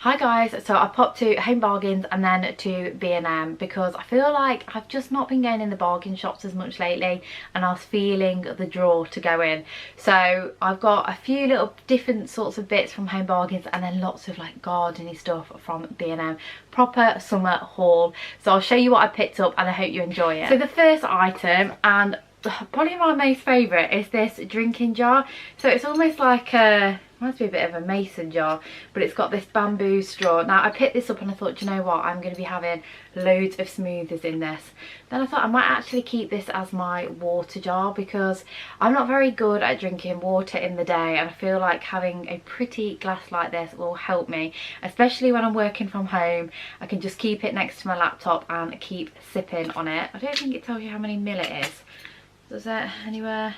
Hi guys, so I popped to Home Bargains and then to B&M because I feel like I've just not been going in the bargain shops as much lately, and I was feeling the draw to go in. So I've got a few little different sorts of bits from Home Bargains and then lots of like gardening stuff from B&M. Proper summer haul. So I'll show you what I picked up and I hope you enjoy it. So the first item, and probably my most favourite, is this drinking jar. So it's almost like a, reminds me a bit of a mason jar, but it's got this bamboo straw. Now I picked this up and I thought, you know what, I'm going to be having loads of smoothies in this. Then I thought I might actually keep this as my water jar because I'm not very good at drinking water in the day, and I feel like having a pretty glass like this will help me, especially when I'm working from home. I can just keep it next to my laptop and keep sipping on it. I don't think it tells you how many mil it is. Does it anywhere?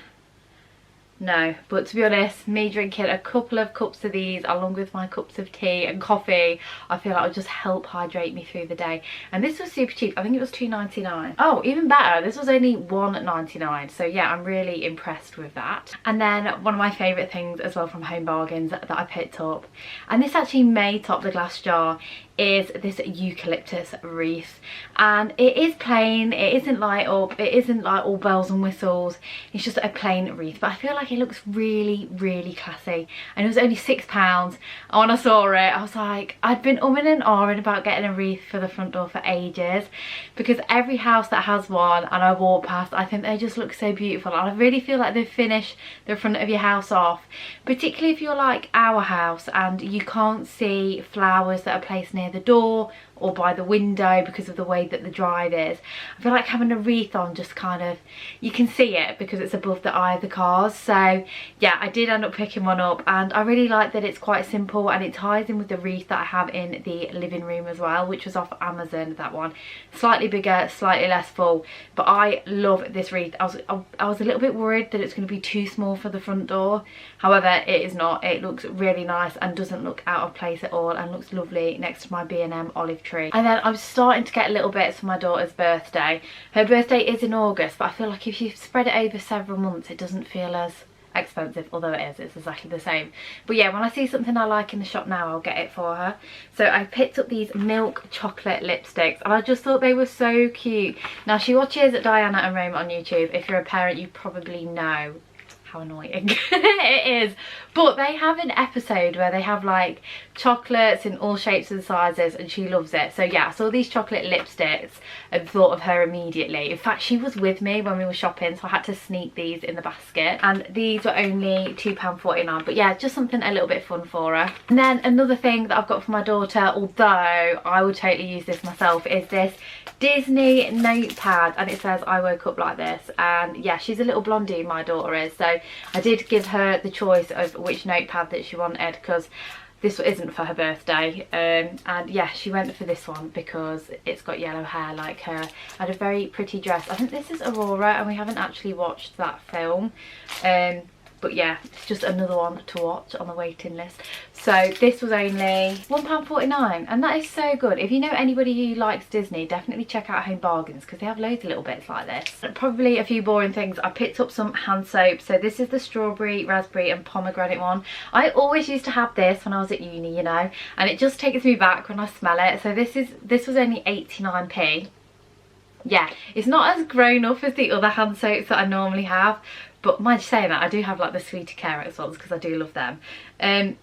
No, but to be honest, me drinking a couple of cups of these along with my cups of tea and coffee, I feel like it'll just help hydrate me through the day. And this was super cheap. I think it was $2.99. Oh, even better, this was only $1.99. So yeah, I'm really impressed with that. And then one of my favourite things as well from Home Bargains that I picked up, and this actually may top the glass jar, is this Eucalyptus Wreath. And it is plain, it isn't light up, it isn't like all bells and whistles, it's just a plain wreath, but I feel like it looks really classy, and it was only £6. And when I saw it, I was like, I'd been umming and ahhing about getting a wreath for the front door for ages, because every house that has one and I walk past, I think they just look so beautiful, and I really feel like they finish the front of your house off, particularly if you're like our house and you can't see flowers that are placed near the door or by the window because of the way that the drive is. I feel like having a wreath on just kind of, you can see it because it's above the eye of the cars. So yeah, I did end up picking one up, and I really like that it's quite simple and it ties in with the wreath that I have in the living room as well, which was off Amazon, that one. Slightly bigger, slightly less full, but I love this wreath. I was a little bit worried that it's going to be too small for the front door. However, it is not. It looks really nice and doesn't look out of place at all, and looks lovely next to my B&M olive tree. And then I'm starting to get little bits for my daughter's birthday. Her birthday is in August, but I feel like if you spread it over several months, it doesn't feel as expensive, although it is, it's exactly the same. But yeah, when I see something I like in the shop now, I'll get it for her. So I picked up these milk chocolate lipsticks, and I just thought they were so cute. Now she watches Diana and Rome on YouTube. If you're a parent, you probably know how annoying it is, but they have an episode where they have like chocolates in all shapes and sizes, and she loves it. So yeah, I saw these chocolate lipsticks and thought of her immediately. In fact, she was with me when we were shopping, so I had to sneak these in the basket, and these were only £2.49. But yeah, just something a little bit fun for her. And then another thing that I've got for my daughter, although I would totally use this myself, is this Disney Notepad, and it says I woke up like this. And yeah, she's a little blondie, my daughter is, so I did give her the choice of which notepad that she wanted, because this isn't for her birthday, and yeah, she went for this one because it's got yellow hair like her. I had a very pretty dress. I think this is Aurora, and we haven't actually watched that film, but yeah, it's just another one to watch on the waiting list. So this was only £1.49, and that is so good. If you know anybody who likes Disney, definitely check out Home Bargains because they have loads of little bits like this. Probably a few boring things. I picked up some hand soap. So this is the strawberry, raspberry and pomegranate one. I always used to have this when I was at uni, you know, and it just takes me back when I smell it. So this was only 89p. Yeah, it's not as grown up as the other hand soaps that I normally have, but mind you saying that, I do have like the Sweeter Carex ones because I do love them.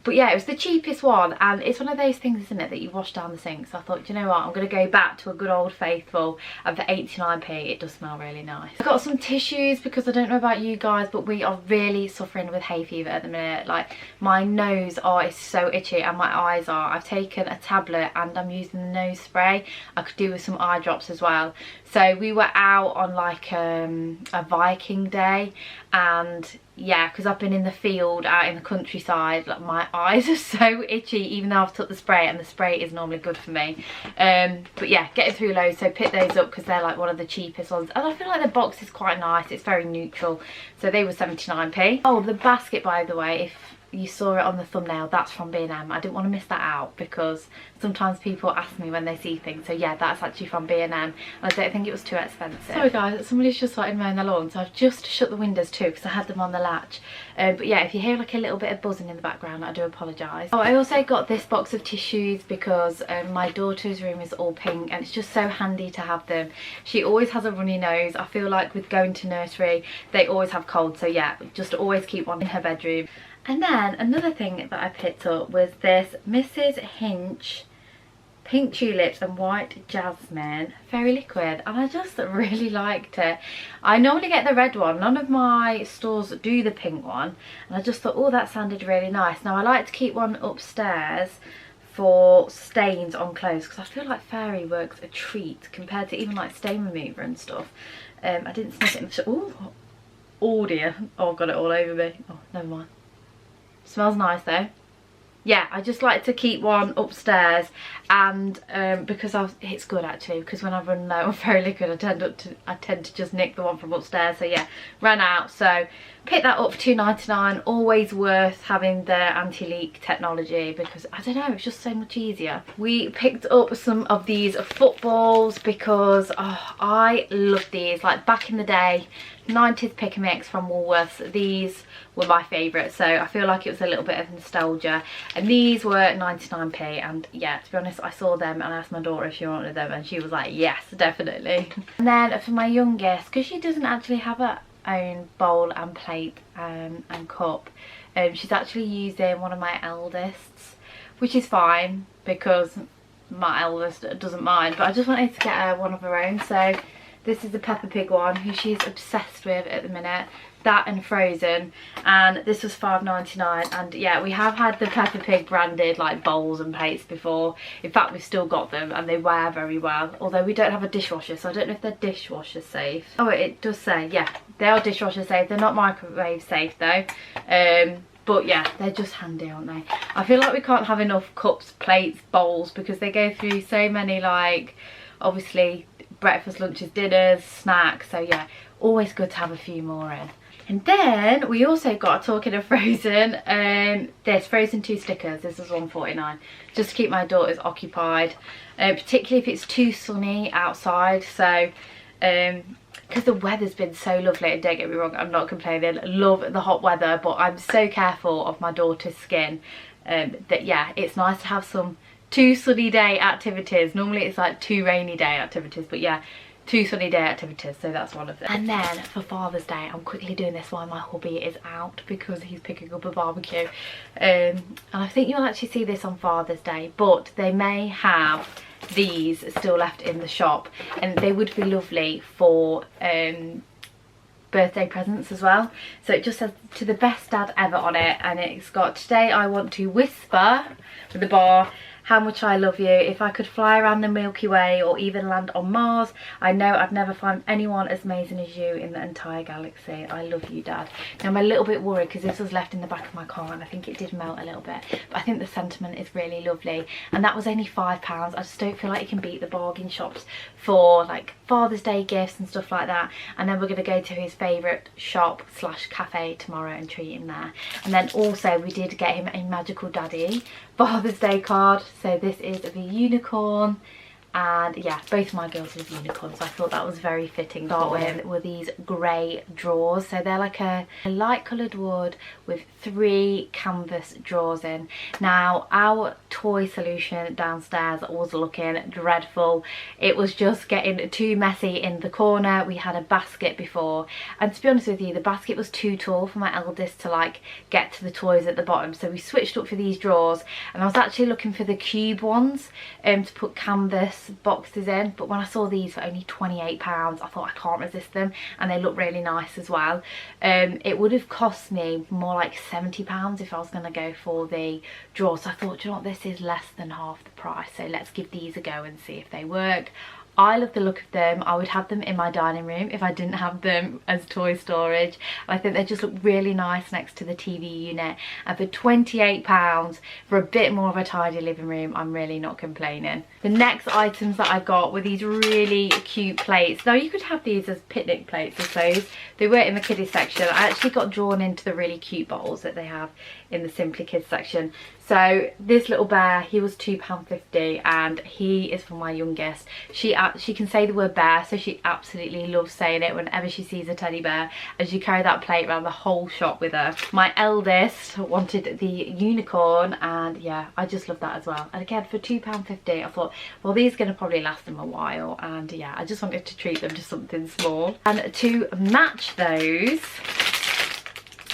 But yeah, it was the cheapest one, and it's one of those things, isn't it, that you wash down the sink. So I thought, you know what, I'm going to go back to a good old faithful, and for 89p it does smell really nice. I got some tissues because I don't know about you guys, but we are really suffering with hay fever at the minute. Like my nose is so itchy, and my eyes are. I've taken a tablet and I'm using the nose spray. I could do with some eye drops as well. So we were out on like a Viking day, and yeah, because I've been in the field out in the countryside, like my eyes are so itchy even though I've took the spray, and the spray is normally good for me. But yeah, getting through loads, so pick those up because they're like one of the cheapest ones, and I feel like the box is quite nice. It's very neutral, so they were 79p. Oh, the basket, by the way, if you saw it on the thumbnail, that's from B&M. I didn't want to miss that out because sometimes people ask me when they see things. So yeah, that's actually from B&M, and I don't think it was too expensive. Sorry guys, somebody's just started mowing the lawn, so I've just shut the windows too because I had them on the latch. But yeah, if you hear like a little bit of buzzing in the background, I do apologise. Oh, I also got this box of tissues because my daughter's room is all pink and it's just so handy to have them. She always has a runny nose. I feel like with going to nursery, they always have cold, so yeah, just always keep one in her bedroom. And then another thing that I picked up was this Mrs. Hinch pink tulips and white jasmine fairy liquid, and I just really liked it. I normally get the red one, none of my stores do the pink one, and I just thought, oh, that sounded really nice. Now I like to keep one upstairs for stains on clothes because I feel like fairy works a treat compared to even like stain remover and stuff. I didn't sniff it. Oh dear, oh, got it all over me. Oh, never mind. Smells nice though. Yeah, I just like to keep one upstairs, and because it's good actually, because when I run low on fairy liquid I tend to just nick the one from upstairs. So yeah, ran out, so picked that up for £2.99. Always worth having the anti-leak technology because I don't know, it's just so much easier. We picked up some of these footballs because I love these. Like back in the day, 90s pick and mix from Woolworths, these were my favourite, so I feel like it was a little bit of nostalgia, and these were 99p, and yeah, to be honest, I saw them and I asked my daughter if she wanted them and she was like yes, definitely. And then for my youngest, because she doesn't actually have her own bowl and plate and cup, she's actually using one of my eldest's, which is fine because my eldest doesn't mind, but I just wanted to get her one of her own. So this is the Peppa Pig one, who she's obsessed with at the minute. That and Frozen, and this was £5.99. And yeah, we have had the Peppa Pig branded like bowls and plates before. In fact, we've still got them and they wear very well, although we don't have a dishwasher, so I don't know if they're dishwasher safe. Oh, it does say, yeah, they are dishwasher safe. They're not microwave safe though. But yeah, they're just handy, aren't they? I feel like we can't have enough cups, plates, bowls, because they go through so many, like obviously breakfast, lunches, dinners, snacks. So yeah, always good to have a few more in. And then we also got, talking of Frozen, this Frozen 2 stickers. This was £1.49, just to keep my daughters occupied, particularly if it's too sunny outside. So because the weather's been so lovely, and don't get me wrong, I'm not complaining, love the hot weather, but I'm so careful of my daughter's skin that yeah, it's nice to have some 2 sunny day activities. Normally it's like 2 rainy day activities, but yeah, 2 sunny day activities, so that's one of them. And then for Father's Day, I'm quickly doing this while my hubby is out because he's picking up a barbecue, and I think you'll actually see this on Father's Day, but they may have these still left in the shop, and they would be lovely for birthday presents as well. So it just says "to the best dad ever" on it, and it's got, "Today I want to whisper," with the bar, "how much I love you. If I could fly around the Milky Way or even land on Mars, I know I'd never find anyone as amazing as you in the entire galaxy. I love you, Dad." Now I'm a little bit worried because this was left in the back of my car and I think it did melt a little bit, but I think the sentiment is really lovely, and that was only £5. I just don't feel like you can beat the bargain shops for like Father's Day gifts and stuff like that. And then we're going to go to his favourite shop / cafe tomorrow and treat him there. And then also we did get him a Magical Daddy Father's Day card. So this is the unicorn, and yeah, both my girls love unicorns, so I thought that was very fitting. Start with were these grey drawers. So they're like a light coloured wood with 3 canvas drawers in. Now our toy solution downstairs was looking dreadful. It was just getting too messy in the corner. We had a basket before, and to be honest with you, the basket was too tall for my eldest to like get to the toys at the bottom, so we switched up for these drawers. And I was actually looking for the cube ones to put canvas boxes in, but when I saw these for only £28, I thought I can't resist them, and they look really nice as well. It would have cost me more like £70 if I was going to go for the drawer, so I thought, you know what, this is less than half the price, so let's give these a go and see if they work. I love the look of them. I would have them in my dining room if I didn't have them as toy storage. I think they just look really nice next to the TV unit, and for £28 for a bit more of a tidy living room, I'm really not complaining. The next items that I got were these really cute plates. Now you could have these as picnic plates, I suppose. They were in the kiddies section. I actually got drawn into the really cute bottles that they have in the Simply Kids section. So this little bear, he was £2.50, and he is for my youngest. She can say the word bear, so she absolutely loves saying it whenever she sees a teddy bear, and she carried that plate around the whole shop with her. My eldest wanted the unicorn, and yeah, I just love that as well. And again, for £2.50, I thought, well, these are going to probably last them a while, and yeah, I just wanted to treat them to something small. And to match those,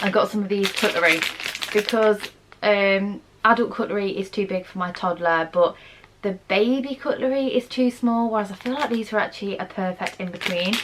I got some of these cutlery, because adult cutlery is too big for my toddler, but the baby cutlery is too small, whereas I feel like these are actually a perfect in between.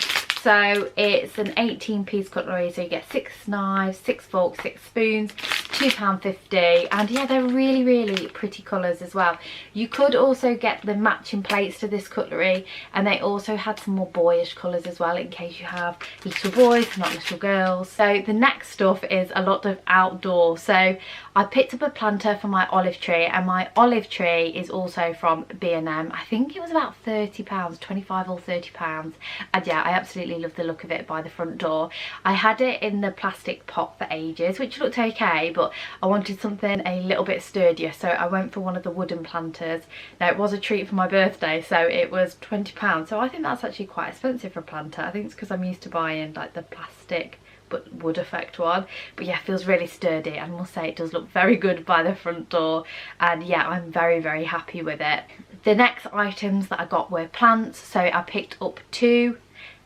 So it's an 18-piece cutlery, so you get 6 knives, 6 forks, 6 spoons, £2.50, and yeah, they're really, really pretty colours as well. You could also get the matching plates to this cutlery, and they also had some more boyish colours as well, in case you have little boys, not little girls. So the next stuff is a lot of outdoor. So I picked up a planter for my olive tree, and my olive tree is also from B&M. I think it was about £30, 25 or £30, and yeah, I absolutely love the look of it by the front door. I had it in the plastic pot for ages, which looked okay, but I wanted something a little bit sturdier, so I went for one of the wooden planters. Now, it was a treat for my birthday, so it was £20, so I think that's actually quite expensive for a planter. I think it's because I'm used to buying like the plastic but wood effect one, but yeah, it feels really sturdy. I must say it does look very good by the front door, and yeah, I'm very, very happy with it. The next items that I got were plants, so I picked up 2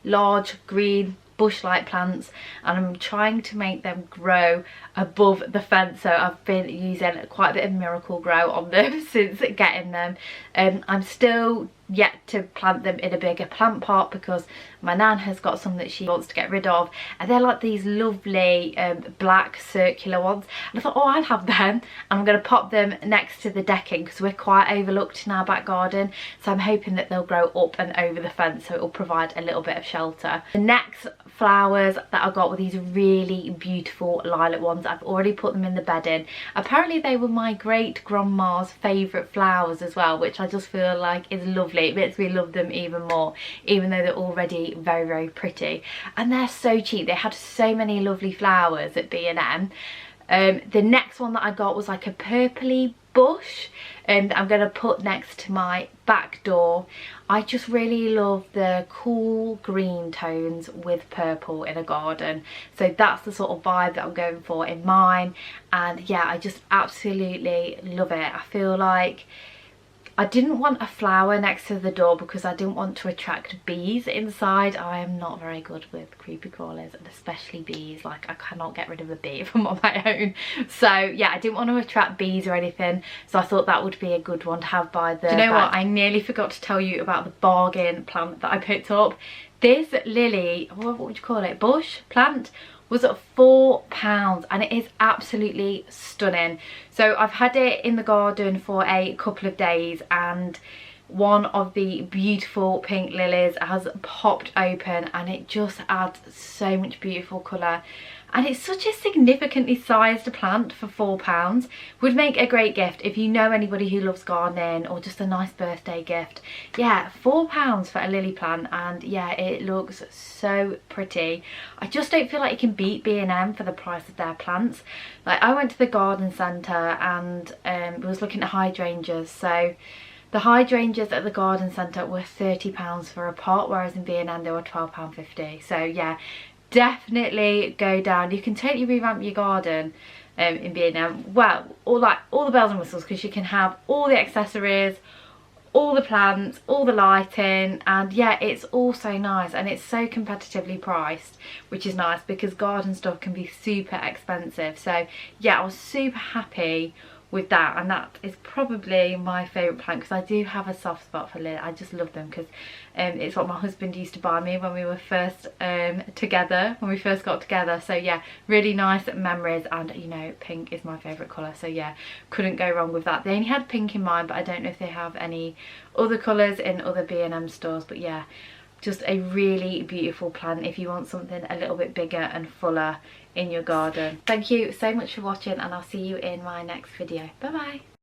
large green bush-like plants, and I'm trying to make them grow above the fence, so I've been using quite a bit of Miracle Grow on them since getting them. I'm still yet to plant them in a bigger plant pot, because my nan has got some that she wants to get rid of, and they're like these lovely black circular ones, and I thought, oh, I'll have them, and I'm going to pop them next to the decking because we're quite overlooked in our back garden, so I'm hoping that they'll grow up and over the fence, so it will provide a little bit of shelter. The next flowers that I got were these really beautiful lilac ones. I've already put them in the bedding. Apparently they were my great grandma's favourite flowers as well, which I just feel like is lovely. It makes me love them even more, even though they're already very, very pretty, and they're so cheap. They had so many lovely flowers at B&M. The next one that I got was like a purpley bush, and I'm going to put next to my back door. I just really love the cool green tones with purple in a garden, so that's the sort of vibe that I'm going for in mine, and yeah, I just absolutely love it. I feel like I didn't want a flower next to the door because I didn't want to attract bees inside. I am not very good with creepy crawlers, and especially bees. Like, I cannot get rid of a bee if I'm on my own. So yeah, I didn't want to attract bees or anything, so I thought that would be a good one to have by the... Do you know what? I nearly forgot to tell you about the bargain plant that I picked up. This lily, what would you call it, bush plant, was at £4, and it is absolutely stunning. So I've had it in the garden for a couple of days, and one of the beautiful pink lilies has popped open, and it just adds so much beautiful colour. And it's such a significantly sized plant for £4. Would make a great gift if you know anybody who loves gardening, or just a nice birthday gift. Yeah, £4 for a lily plant, and yeah, it looks so pretty. I just don't feel like you can beat B&M for the price of their plants. Like, I went to the garden centre and was looking at hydrangeas, so the hydrangeas at the garden centre were £30 for a pot, whereas in B&M they were £12.50. So yeah, definitely go down. You can totally revamp your garden in B&M. Well, all the bells and whistles, because you can have all the accessories, all the plants, all the lighting, and yeah, it's all so nice, and it's so competitively priced, which is nice because garden stuff can be super expensive. So yeah, I was super happy with that, and that is probably my favourite plant because I do have a soft spot for lilies. I just love them because it's what my husband used to buy me when we were first together, when we first got together. So yeah, really nice memories, and you know, pink is my favourite colour, so yeah, couldn't go wrong with that. They only had pink in mind, but I don't know if they have any other colours in other B&M stores. But yeah, just a really beautiful plant if you want something a little bit bigger and fuller in your garden. Thank you so much for watching, and I'll see you in my next video. Bye bye.